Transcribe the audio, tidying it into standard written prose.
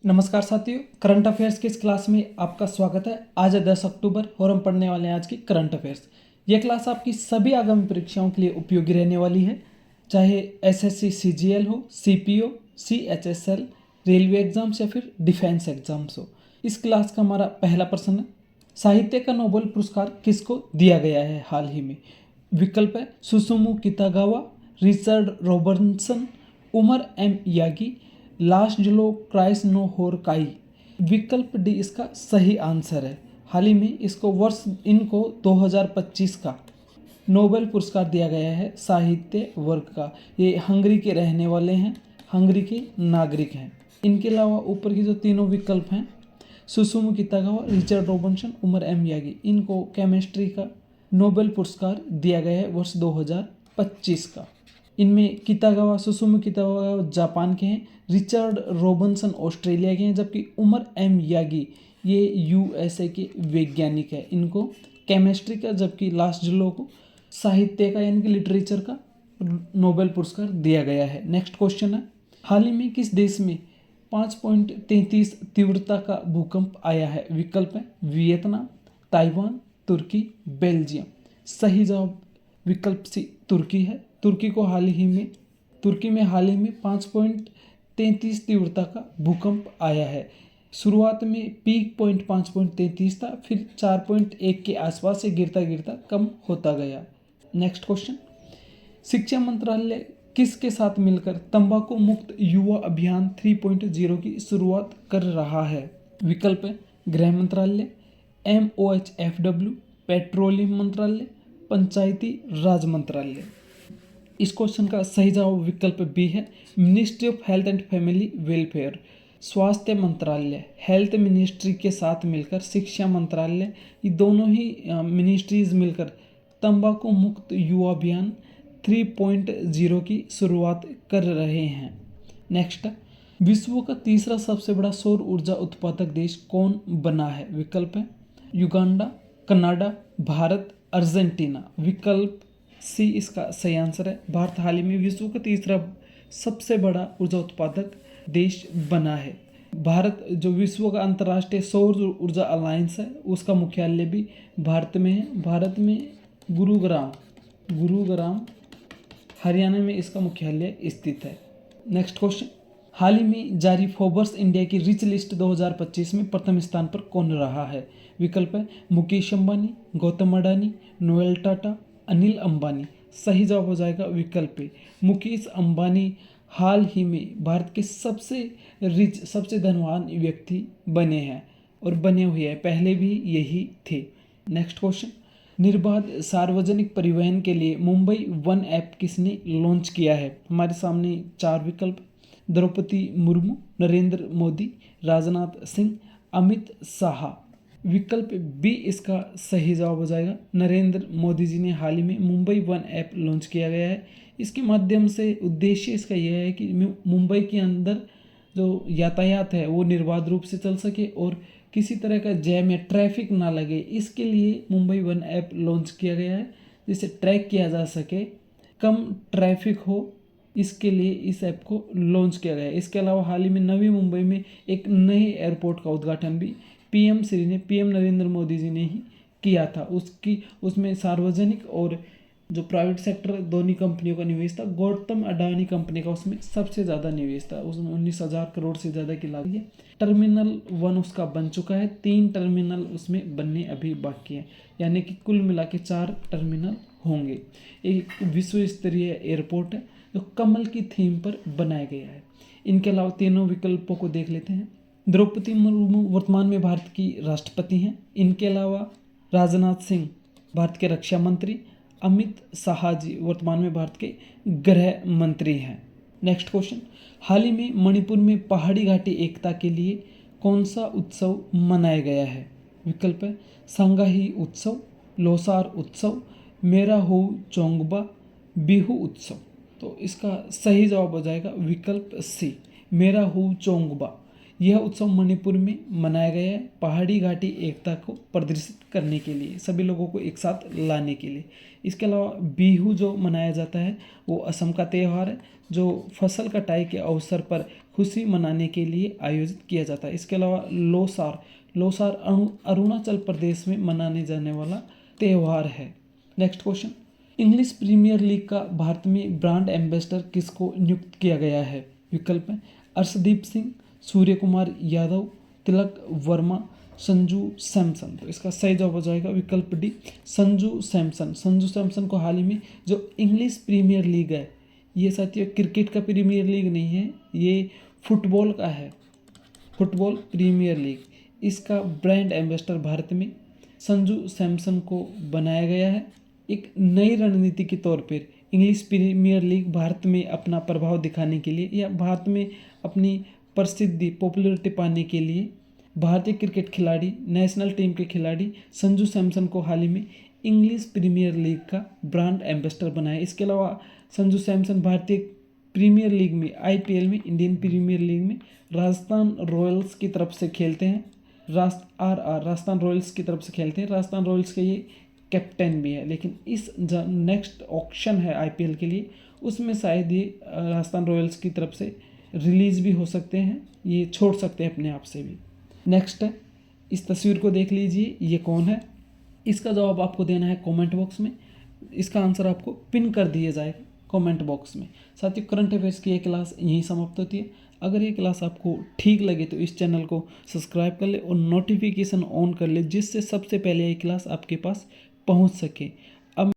नमस्कार साथियों, current affairs की इस क्लास में आपका स्वागत है। आज है 10 अक्टूबर और हम पढ़ने वाले हैं आज की करंट अफेयर्स। ये क्लास आपकी सभी आगामी परीक्षाओं के लिए उपयोगी रहने वाली है, चाहे एसएससी सीजीएल हो, सीपीओ, सीएचएसएल, रेलवे एग्जाम्स या फिर डिफेंस एग्जाम्स हो। इस क्लास का हमारा पहला प्रश्न है, साहित्य का नोबेल पुरस्कार किसको दिया गया है हाल ही में? विकल्प है Susumu Kitagawa, Richard Robertson, Omar M Yaghi, Laszlo Krasznahorkai. विकल्प डी इसका सही आंसर है। हाल ही में इनको 2025 का नोबेल पुरस्कार दिया गया है साहित्य वर्ग का। ये हंगरी के रहने वाले हैं, हंगरी के नागरिक हैं। इनके अलावा ऊपर की जो तीनों विकल्प हैं, Susumu Kitagawa, Richard Robertson, Omar M Yaghi, इनको केमिस्ट्री का नोबेल पुरस्कार दिया गया है वर्ष 2025 का। इनमें कितागावा, सुसुमु कितागावा जापान के हैं, रिचर्ड रॉबर्टसन ऑस्ट्रेलिया के हैं, जबकि उमर एम यागी ये यूएसए के वैज्ञानिक है। इनको केमिस्ट्री का, जबकि लासजुलो को साहित्य का यानी कि लिटरेचर का नोबेल पुरस्कार दिया गया है। नेक्स्ट क्वेश्चन है, हाल ही में किस देश में 5.33 तीव्रता का भूकंप आया है? विकल्प है वियतनाम, ताइवान, तुर्की, बेल्जियम। सही जवाब विकल्प सी तुर्की है। तुर्की में हाल ही में 5.33 तीव्रता का भूकंप आया है। शुरुआत में पीक पॉइंट 5.33 था, फिर 4.1 के आसपास से गिरता गिरता कम होता गया। नेक्स्ट क्वेश्चन, शिक्षा मंत्रालय किसके साथ मिलकर तंबाकू मुक्त युवा अभियान 3.0 की शुरुआत कर रहा है? विकल्प है गृह मंत्रालय, MOHFW, पेट्रोलियम मंत्रालय, पंचायती राज मंत्रालय। इस क्वेश्चन का सही जवाब विकल्प बी है, ministry of health and family welfare. स्वास्थ्य मंत्रालय, हेल्थ मिनिस्ट्री के साथ मिलकर शिक्षा मंत्रालय, ये दोनों ही मिनिस्ट्रीज मिलकर तंबाकू मुक्त युवा अभियान 3.0 की शुरुआत कर रहे हैं। नेक्स्ट, विश्व का तीसरा सबसे बड़ा सौर ऊर्जा उत्पादक देश कौन बना है? विकल्प है युगांडा, कनाडा, भारत, अर्जेंटीना। विकल्प सी इसका सही आंसर है। भारत हाल ही में विश्व का तीसरा सबसे बड़ा ऊर्जा उत्पादक देश बना है। भारत जो विश्व का अंतर्राष्ट्रीय सौर ऊर्जा अलायंस है, उसका मुख्यालय भी भारत में है। भारत में गुरुग्राम हरियाणा में इसका मुख्यालय स्थित है। नेक्स्ट क्वेश्चन, हाल ही में जारी फोर्ब्स इंडिया की रिच लिस्ट 2025 में प्रथम स्थान पर कौन रहा है? विकल्प है मुकेश अंबानी, गौतम अडानी, नोएल टाटा, अनिल अंबानी। सही जवाब हो जाएगा विकल्प ए, मुकेश अंबानी हाल ही में भारत के सबसे रिच, सबसे धनवान व्यक्ति बने हैं और बने हुए हैं, पहले भी यही थे। नेक्स्ट क्वेश्चन, निर्बाध सार्वजनिक परिवहन के लिए मुंबई वन ऐप किसने लॉन्च किया है? हमारे सामने चार विकल्प, द्रौपदी मुर्मू, नरेंद्र मोदी, राजनाथ सिंह, अमित शाह। विकल्प बी इसका सही जवाब हो जाएगा। नरेंद्र मोदी जी ने हाल ही में मुंबई वन ऐप लॉन्च किया गया है। इसके माध्यम से उद्देश्य इसका यह है कि मुंबई के अंदर जो यातायात है वो निर्बाध रूप से चल सके और किसी तरह का जैम या ट्रैफिक ना लगे। इसके लिए मुंबई वन ऐप लॉन्च किया गया है, जिसे ट्रैक किया जा सके, कम ट्रैफिक हो, इसके लिए इस ऐप को लॉन्च किया गया है। इसके अलावा हाल ही में नवी मुंबई में एक नए एयरपोर्ट का उद्घाटन भी पीएम नरेंद्र मोदी जी ने ही किया था। उसमें सार्वजनिक और जो प्राइवेट सेक्टर दोनों कंपनियों का निवेश था। गौतम अडानी कंपनी का उसमें सबसे ज़्यादा निवेश था, उसमें 19,000 करोड़ से ज़्यादा की लागत है। टर्मिनल 1 उसका बन चुका है, 3 टर्मिनल उसमें बनने अभी बाकी हैं, यानी कि कुल मिला के 4 टर्मिनल होंगे। एक विश्व स्तरीय एयरपोर्ट है जो कमल की थीम पर बनाया गया है। इनके अलावा तीनों विकल्पों को देख लेते हैं। द्रौपदी मुर्मू वर्तमान में भारत की राष्ट्रपति हैं। इनके अलावा राजनाथ सिंह भारत के रक्षा मंत्री, अमित शाह जी वर्तमान में भारत के गृह मंत्री हैं। नेक्स्ट क्वेश्चन, हाल ही में मणिपुर में पहाड़ी घाटी एकता के लिए कौन सा उत्सव मनाया गया है? विकल्प है संगाही उत्सव, लोसार उत्सव, मेरा हो चोंगबा, बिहू उत्सव। तो इसका सही जवाब हो जाएगा विकल्प सी, मेरा हो चोंगबा। यह उत्सव मणिपुर में मनाया गया है पहाड़ी घाटी एकता को प्रदर्शित करने के लिए, सभी लोगों को एक साथ लाने के लिए। इसके अलावा बिहू जो मनाया जाता है वो असम का त्यौहार है, जो फसल कटाई के अवसर पर खुशी मनाने के लिए आयोजित किया जाता है। इसके अलावा लोसार अरुणाचल प्रदेश में मनाने जाने वाला त्यौहार है। Next question, English Premier League का भारत में ब्रांड एम्बेसडर किसको नियुक्त किया गया है? विकल्प है अर्शदीप सिंह, सूर्य कुमार यादव, तिलक वर्मा, संजू सैमसन। तो इसका सही जवाब हो जाएगा विकल्प डी, संजू सैमसन। संजू सैमसन को हाल ही में जो इंग्लिश प्रीमियर लीग है, ये साथियों क्रिकेट का प्रीमियर लीग नहीं है, ये फुटबॉल का है, फुटबॉल प्रीमियर लीग। इसका ब्रांड एम्बेसडर भारत में संजू सैमसन को बनाया गया है। एक नई रणनीति के तौर पर इंग्लिश प्रीमियर लीग भारत में अपना प्रभाव दिखाने के लिए या भारत में अपनी प्रसिद्धि पॉपुलरिटी पाने के लिए भारतीय क्रिकेट खिलाड़ी, नेशनल टीम के खिलाड़ी संजू सैमसन को हाल ही में इंग्लिश प्रीमियर लीग का ब्रांड एम्बेसडर बनाया। इसके अलावा संजू सैमसन भारतीय प्रीमियर लीग में, IPL में, इंडियन प्रीमियर लीग में राजस्थान रॉयल्स की तरफ से खेलते हैं। राजस्थान रॉयल्स की तरफ से खेलते हैं। राजस्थान रॉयल्स के ये कैप्टन भी है। लेकिन इस नेक्स्ट ऑक्शन है IPL के लिए, उसमें शायद ये राजस्थान रॉयल्स की तरफ से रिलीज़ भी हो सकते हैं, ये छोड़ सकते हैं अपने आप से भी। नेक्स्ट है, इस तस्वीर को देख लीजिए, ये कौन है? इसका जवाब आपको देना है कमेंट बॉक्स में। इसका आंसर आपको पिन कर दिया जाएगा कमेंट बॉक्स में। साथियों, करंट अफेयर्स की ये क्लास यहीं समाप्त होती है। अगर ये क्लास आपको ठीक लगे तो इस चैनल को सब्सक्राइब कर ले और नोटिफिकेशन ऑन कर ले, जिससे सबसे पहले ये क्लास आपके पास पहुंच सके।